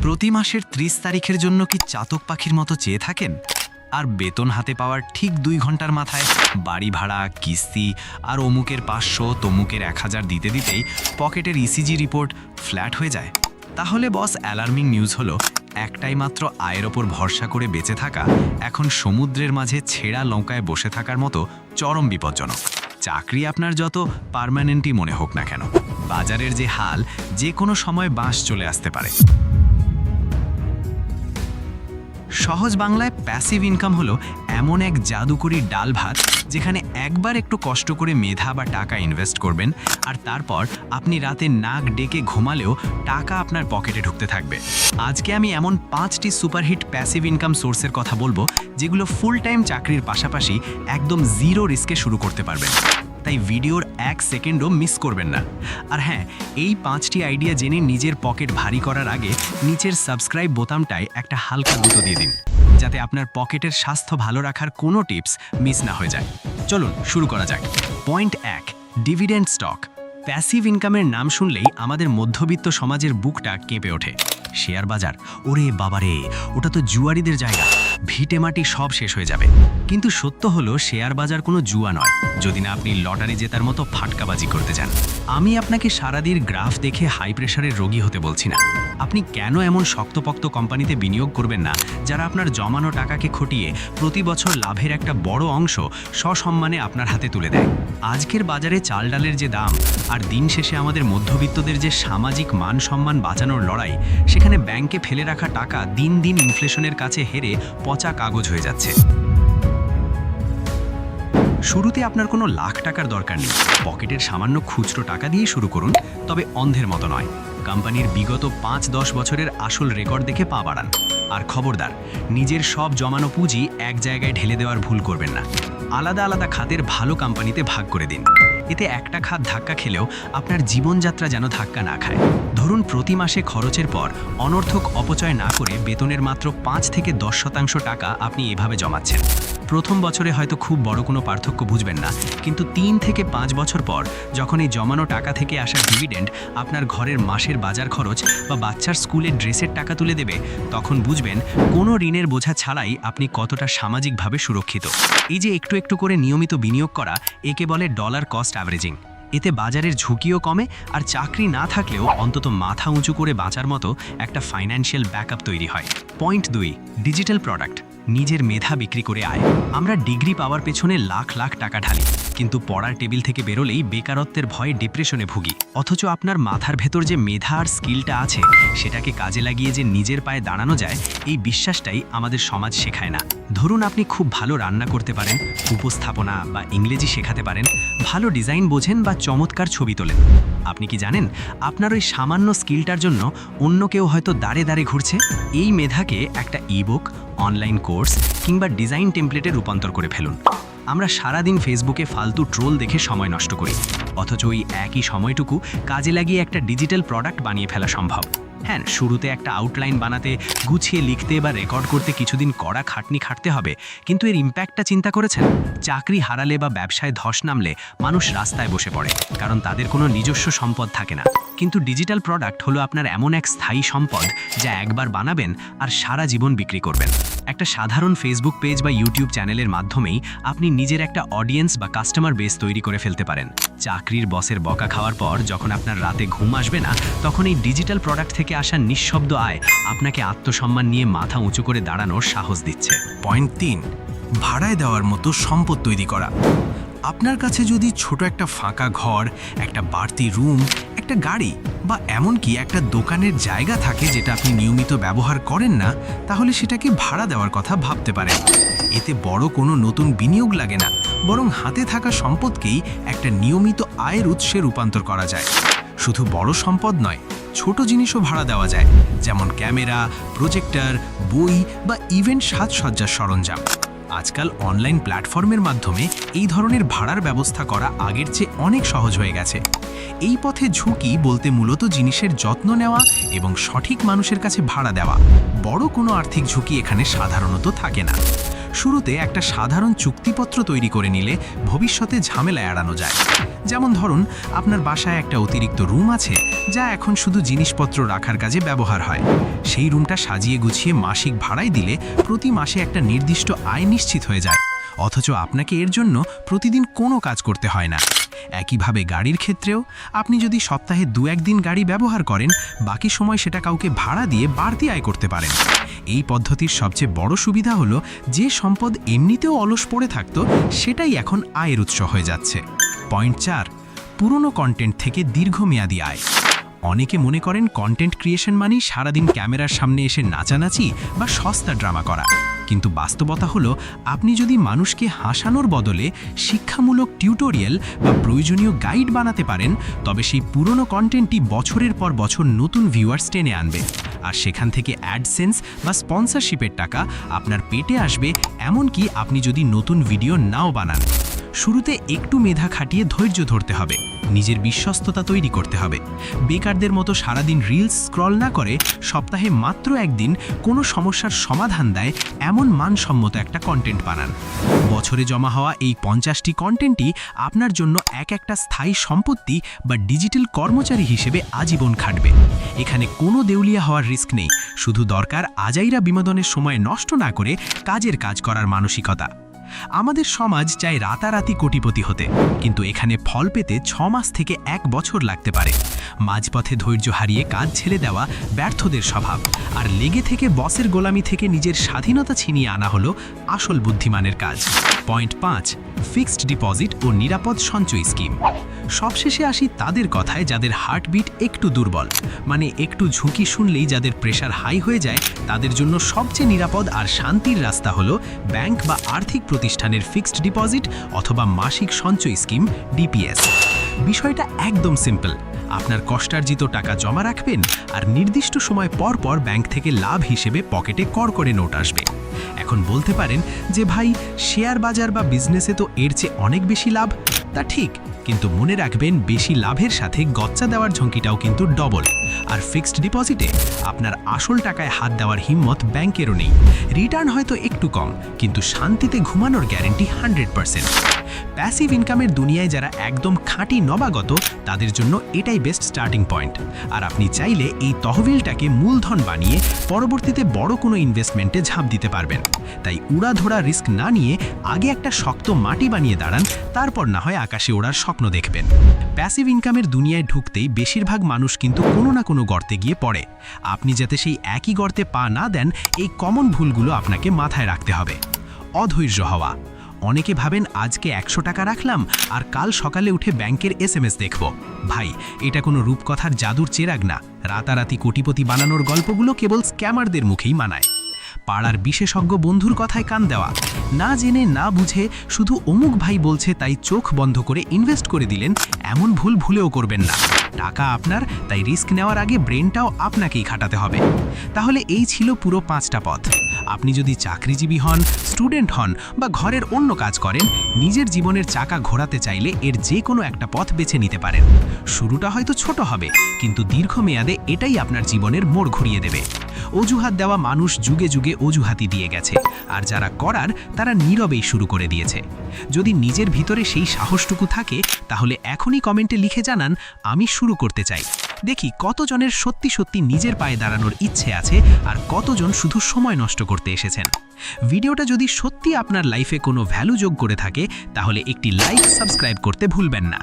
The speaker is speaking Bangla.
প্রতি মাসের ৩০ তারিখের জন্য কি চাতক পাখির মতো চেয়ে থাকেন? আর বেতন হাতে পাওয়ার ঠিক ২ ঘন্টার মাথায় বাড়ি ভাড়া, কিস্তি আর অমুকের ৫০০, তমুকের ১০০০ দিতে দিতেই পকেটের ইসিজি রিপোর্ট ফ্ল্যাট হয়ে যায়? তাহলে বস, অ্যালার্মিং নিউজ হলো একটাই মাত্র আয়ের ওপর ভরসা করে বেঁচে থাকা এখন সমুদ্রের মাঝে ছেঁড়া নৌকায় বসে থাকার মতো চরম বিপজ্জনক। চাকরি আপনার যত পার্মানেন্টই মনে হোক না কেন, বাজারের যে হাল, যে কোনো সময় বাঁশ চলে আসতে পারে। সহজ বাংলায় প্যাসিভ ইনকাম হলো এমন এক জাদুকরি ডাল ভাত যেখানে একবার একটু কষ্ট করে মেধা বা টাকা ইনভেস্ট করবেন, আর তারপর আপনি রাতে নাক ডেকে ঘুমালেও টাকা আপনার পকেটে ঢুকতে থাকবে। আজকে আমি এমন 5টি সুপারহিট প্যাসিভ ইনকাম সোর্সের কথা বলবো যেগুলো ফুল টাইম চাকরির পাশাপাশি একদম জিরো রিস্কে শুরু করতে পারবেন। তাই ভিডিওর 1 সেকেন্ডও মিস করবেন না। আর হ্যাঁ, এই 5টি আইডিয়া জেনে নিজের পকেট ভারী করার আগে নিচের সাবস্ক্রাইব বোতামটায় একটা হালকা গুঁতো দিয়ে দিন, যাতে আপনার পকেটের স্বাস্থ্য ভালো রাখার কোনো টিপস মিস না হয়ে যায়। চলুন শুরু করা যাক। Point 1, dividend stock. প্যাসিভ ইনকামের নাম শুনলেই আমাদের মধ্যবিত্ত সমাজের বুকটা কেঁপে ওঠে। শেয়ার বাজার, ওরে বাবারে, ওটা তো জুয়ারিদের জায়গা, ভিটে মাটি সব শেষ হয়ে যাবে। কিন্তু সত্য হলো শেয়ার বাজার কোনো জুয়া নয়, যদি না আপনি লটারি জেতার মতো ফাটকাবাজি করতে চান। আমি আপনাকে সারাদিন গ্রাফ দেখে হাই প্রেশারের রোগী হতে বলছি না। আপনি কেন এমন শক্তপোক্ত কোম্পানিতে বিনিয়োগ করবেন না যারা আপনার জমানো টাকাকে খটিয়ে প্রতি বছর লাভের একটা বড় অংশ সসম্মানে আপনার হাতে তুলে দেয়? আজকের বাজারে চাল ডালের যে দাম, আর দিন শেষে আমাদের মধ্যবিত্তদের যে সামাজিক মান সম্মান বাঁচানোর লড়াই, সেখানে ব্যাংকে ফেলে রাখা টাকা দিন দিন ইনফ্লেশনের কাছে হেরে পচা কাগজ হয়ে যাচ্ছে। শুরুতে আপনার কোনো লাখ টাকার দরকার নেই, পকেটের সামান্য খুচরো টাকা দিয়ে শুরু করুন, তবে অন্ধের মতো নয়। কোম্পানির বিগত ৫-১০ বছরের আসল রেকর্ড দেখে পা বাড়ান। আর খবরদার, নিজের সব জমানো পুঁজি এক জায়গায় ঢেলে দেওয়ার ভুল করবেন না। আলাদা আলাদা খাতের ভালো কোম্পানিতে ভাগ করে দিন। এতে একটা খাত ধাক্কা খেলেও আপনার জীবনযাত্রা যেন ধাক্কা না খায়। ধরুন, প্রতি মাসে খরচের পর অনর্থক অপচয় না করে বেতনের মাত্র ৫-১০% টাকা আপনি এভাবে জমাচ্ছেন। প্রথম বছরে হয়তো খুব বড় কোনো পার্থক্য বুঝবেন না, কিন্তু ৩ থেকে ৫ বছর পর যখন এই জমানো টাকা থেকে আসা ডিভিডেন্ড আপনার ঘরের মাসের বাজার খরচ বা বাচ্চার স্কুলের ড্রেসের টাকা তুলে দেবে, তখন বুঝবেন কোনো ঋণের বোঝা ছাড়াই আপনি কতটা সামাজিকভাবে সুরক্ষিত। এই যে একটু একটু করে নিয়মিত বিনিয়োগ করা, একে বলে ডলার কস্ট অ্যাভারেজিং। এতে বাজারের ঝুঁকিও কমে, আর চাকরি না থাকলেও অন্তত মাথা উঁচু করে বাঁচার মতো একটা ফাইন্যান্সিয়াল ব্যাকআপ তৈরি হয়। Point 2, digital product. নিজের মেধা বিক্রি করে আয়। আমরা ডিগ্রি পাওয়ার পেছনে লাখ লাখ টাকা ঢালি, কিন্তু পড়ার টেবিল থেকে বেরোলেই বেকারত্বের ভয়ে ডিপ্রেশনে ভুগি। অথচ আপনার মাথার ভেতর যে মেধা আর স্কিলটা আছে, সেটাকে কাজে লাগিয়ে যে নিজের পায়ে দাঁড়ানো যায়, এই বিশ্বাসটাই আমাদের সমাজ শেখায় না। ধরুন, আপনি খুব ভালো রান্না করতে পারেন, উপস্থাপনা বা ইংরেজি শেখাতে পারেন, ভালো ডিজাইন বোঝেন বা চমৎকার ছবি তোলেন। আপনি কি জানেন, আপনার ওই সামান্য স্কিলটার জন্য অন্য কেউ হয়তো দাঁড়ে দাঁড়ে ঘুরছে? এই মেধাকে একটা ইবুক, অনলাইন কোর্স কিংবা ডিজাইন টেমপ্লেটে রূপান্তর করে ফেলুন। আমরা সারাদিন ফেসবুকে ফালতু ট্রোল দেখে সময় নষ্ট করি, অথচ ওই একই সময়টুকু কাজে লাগিয়ে একটা ডিজিটাল প্রোডাক্ট বানিয়ে ফেলা সম্ভব। হ্যাঁ, শুরুতে একটা আউটলাইন বানাতে, গুছিয়ে লিখতে বা রেকর্ড করতে কিছুদিন কড়া খাটনি খাটতে হবে, কিন্তু এর ইম্প্যাক্টটা চিন্তা করেছেন? চাকরি হারালে বা ব্যবসায় ধস নামলে মানুষ রাস্তায় বসে পড়ে, কারণ তাদের কোনো নিজস্ব সম্পদ থাকে না। কিন্তু ডিজিটাল প্রোডাক্ট হলো আপনার এমন এক স্থায়ী সম্পদ যা একবার বানাবেন আর সারা জীবন বিক্রি করবেন। একটা সাধারণ ফেসবুক পেজ বা ইউটিউব চ্যানেলের মাধ্যমেই আপনি নিজের একটা অডিয়েন্স বা কাস্টমার বেস তৈরি করে ফেলতে পারেন। চাকরির বসের বকা খাওয়ার পর যখন আপনার রাতে ঘুম আসবে না, তখন এই ডিজিটাল প্রোডাক্ট থেকে আসা নিঃশব্দ আয় আপনাকে আত্মসম্মান নিয়ে মাথা উঁচু করে দাঁড়ানোর সাহস দিচ্ছে। পয়েন্ট 3, ভাড়ায় দেওয়ার মতো সম্পদ তৈরি করা। আপনার কাছে যদি ছোট একটা ফাঁকা ঘর, একটা বাড়তি রুম, একটা গাড়ি বা এমনকি একটা দোকানের জায়গা থাকে যেটা আপনি নিয়মিত ব্যবহার করেন না, তাহলে সেটাকে ভাড়া দেওয়ার কথা ভাবতে পারেন। এতে বড় কোনো নতুন বিনিয়োগ লাগে না, বরং হাতে থাকা সম্পদকেই একটা নিয়মিত আয়ের উৎসে রূপান্তর করা যায়। শুধু বড় সম্পদ নয়, ছোট জিনিসও ভাড়া দেওয়া যায়, যেমন ক্যামেরা, প্রজেক্টর, বই বা ইভেন্ট সাজসজ্জার সরঞ্জাম। আজকাল অনলাইন প্ল্যাটফর্মের মাধ্যমে এই ধরনের ভাড়ার ব্যবস্থা করা আগের চেয়ে অনেক সহজ হয়ে গেছে। এই পথে ঝুঁকি বলতে মূলত জিনিসের যত্ন নেওয়া এবং সঠিক মানুষের কাছে ভাড়া দেওয়া। বড় কোনো আর্থিক ঝুঁকি এখানে সাধারণত থাকে না। শুরুতে একটা সাধারণ চুক্তিপত্র তৈরি করে নিলে ভবিষ্যতে ঝামেলা এড়ানো যায়। যেমন ধরুন, আপনার বাসায় একটা অতিরিক্ত রুম আছে যা এখন শুধু জিনিসপত্র রাখার কাজে ব্যবহার হয়। সেই রুমটা সাজিয়ে গুছিয়ে মাসিক ভাড়ায় দিলে প্রতি মাসে একটা নির্দিষ্ট আয় নিশ্চিত হয়ে যায়, অথচ আপনাকে এর জন্য প্রতিদিন কোনো কাজ করতে হয় না। একইভাবে গাড়ির ক্ষেত্রেও আপনি যদি সপ্তাহে 2-1 দিন গাড়ি ব্যবহার করেন, বাকি সময় সেটা কাউকে ভাড়া দিয়ে বাড়তি আয় করতে পারেন। এই পদ্ধতির সবচেয়ে বড় সুবিধা হলো যে সম্পদ এমনিতেও অলস পড়ে থাকতো সেটাই এখন আয়ের উৎস হয়ে যাচ্ছে। পয়েন্ট 4, পুরনো কন্টেন্ট থেকে দীর্ঘমেয়াদী আয়। অনেকে মনে করেন কন্টেন্ট ক্রিয়েশন মানেই সারাদিন ক্যামেরার সামনে এসে নাচানাচি বা সস্তা ড্রামা করা, কিন্তু বাস্তবতা হলো আপনি যদি মানুষকে হাসানোর বদলে শিক্ষামূলক টিউটোরিয়াল বা প্রয়োজনীয় গাইড বানাতে পারেন, তবে সেই পুরনো কন্টেন্টটি বছরের পর বছর নতুন ভিউয়ার্স টেনে আনবে, আর সেখান থেকে অ্যাডসেন্স বা স্পন্সরশিপের টাকা আপনার পেটে আসবে, এমনকি আপনি যদি নতুন ভিডিও নাও বানান। শুরুতে একটু মেধা খাটিয়ে ধৈর্য ধরতে হবে, নিজের বিশ্বস্ততা তৈরি করতে হবে। বেকারদের মতো সারাদিন রিলস স্ক্রল না করে সপ্তাহে মাত্র একদিন কোনো সমস্যার সমাধান দেয় এমন মানসম্মত একটা কন্টেন্ট বানান। বছরে জমা হওয়া এই 50টি কন্টেন্টই আপনার জন্য একটা স্থায়ী সম্পত্তি বা ডিজিটাল কর্মচারী হিসেবে আজীবন খাটবে। এখানে কোনো দেউলিয়া হওয়ার রিস্ক নেই, শুধু দরকার আজাইরা বিনোদনের সময় নষ্ট না করে কাজের কাজ করার মানসিকতা। আমাদের সমাজ চায় রাতারাতি কোটিপতি হতে, কিন্তু এখানে ফল পেতে 6 মাস থেকে 1 বছর লাগতে পারে। মাঝপথে ধৈর্য হারিয়ে কাজ ছেড়ে দেওয়া ব্যর্থদের স্বভাব, আর লেগে থেকে বসের গোলামি থেকে নিজের স্বাধীনতা ছিনিয়ে আনা হলো আসল বুদ্ধিমানের কাজ। পয়েন্ট 5, ফিক্সড ডিপোজিট ও নিরাপদ সঞ্চয় স্কিম। সবশেষে আসি তাদের কথায় যাদের হার্টবিট একটু দুর্বল, মানে একটু ঝুঁকি শুনলেই যাদের প্রেশার হাই হয়ে যায়। তাদের জন্য সবচেয়ে নিরাপদ আর শান্তির রাস্তা হলো ব্যাংক বা আর্থিক প্রতিষ্ঠানের ফিক্সড ডিপোজিট অথবা মাসিক সঞ্চয় স্কিম, ডিপিএস। বিষয়টা একদম সিম্পল। আপনার কষ্টার্জিত টাকা জমা রাখবেন, আর নির্দিষ্ট সময় পর পর ব্যাংক থেকে লাভ হিসেবে পকেটে কড়কড়ে নোট আসবে। এখন বলতে পারেন যে ভাই, শেয়ার বাজার বা বিজনেসে তো এর চেয়ে অনেক বেশি লাভ। তা ঠিক, কিন্তু মনে রাখবেন বেশি লাভের সাথে গচ্চা দেওয়ার ঝুঁকিটাও কিন্তু ডবল। আর ফিক্সড ডিপোজিটে আপনার আসল টাকায় হাত দেওয়ার হিম্মত ব্যাংকেরও নেই। রিটার্ন হয়তো একটু কম, কিন্তু শান্তিতে ঘুমানোর গ্যারেন্টি 100%। প্যাসিভ ইনকামের দুনিয়ায় যারা একদম খাঁটি নবাগত, তাদের জন্য এটাই বেস্ট স্টার্টিং পয়েন্ট। আর আপনি চাইলে এই তহবিলটাকে মূলধন বানিয়ে পরবর্তীতে বড় কোনো ইনভেস্টমেন্টে ঝাঁপ দিতে পারবেন। তাই উড়াধরা রিস্ক না নিয়ে আগে একটা শক্ত মাটি বানিয়ে দাঁড়ান, তারপর না হয় আকাশে ওড়ার স্বপ্ন দেখবেন। প্যাসিভ ইনকামের দুনিয়ায় ঢুকতেই বেশিরভাগ মানুষ কিন্তু কোনো না কোনো গর্তে গিয়ে পড়ে। আপনি যাতে সেই একই গর্তে পা না দেন, এই কমন ভুলগুলো আপনাকে মাথায় রাখতে হবে। অধৈর্য হওয়া। অনেকে ভাবেন আজকে 100 টাকা রাখলাম আর কাল সকালে উঠে ব্যাংকের SMS দেখব। ভাই, এটা কোনো রূপকথার জাদুর চেরাগ না। রাতারাতি কোটিপতি বানানোর গল্পগুলো কেবল স্ক্যামারদের মুখেই মানায়। পাড়ার বিশেষজ্ঞ বন্ধুর কথায় কান দেওয়া, না জেনে না বুঝে শুধু অমুক ভাই বলছে তাই চোখ বন্ধ করে ইনভেস্ট করে দিলেন, এমন ভুল ভুলেও করবেন না। টাকা আপনার, তাই রিস্ক নেওয়ার আগে ব্রেনটাও আপনাকেই খাটাতে হবে। তাহলে এই ছিল পুরো 5টা পথ। আপনি যদি চাকরিজীবী হন, স্টুডেন্ট হন বা ঘরের অন্য কাজ করেন, নিজের জীবনের চাকা ঘোরাতে চাইলে এর যে কোনো একটা পথ বেছে নিতে পারেন। শুরুটা হয়তো ছোট হবে, কিন্তু দীর্ঘমেয়াদে এটাই আপনার জীবনের মোড় ঘুরিয়ে দেবে। অজুহাত দেওয়া মানুষ যুগে যুগে অজুহাতই দিয়ে গেছে, আর যারা করার তারা নীরবেই শুরু করে দিয়েছে। যদি নিজের ভিতরে সেই সাহসটুকু থাকে, তাহলে এখনই কমেন্টে লিখে জানান, আমি শুরু করতে চাই। দেখি কতজনের সত্যি সত্যি নিজের পায়ে দাঁড়ানোর ইচ্ছে আছে, আর কতজন শুধু সময় নষ্ট করতে এসেছেন। ভিডিওটা যদি সত্যি আপনার লাইফে কোনো ভ্যালু যোগ করে থাকে, তাহলে একটি লাইক, সাবস্ক্রাইব করতে ভুলবেন না।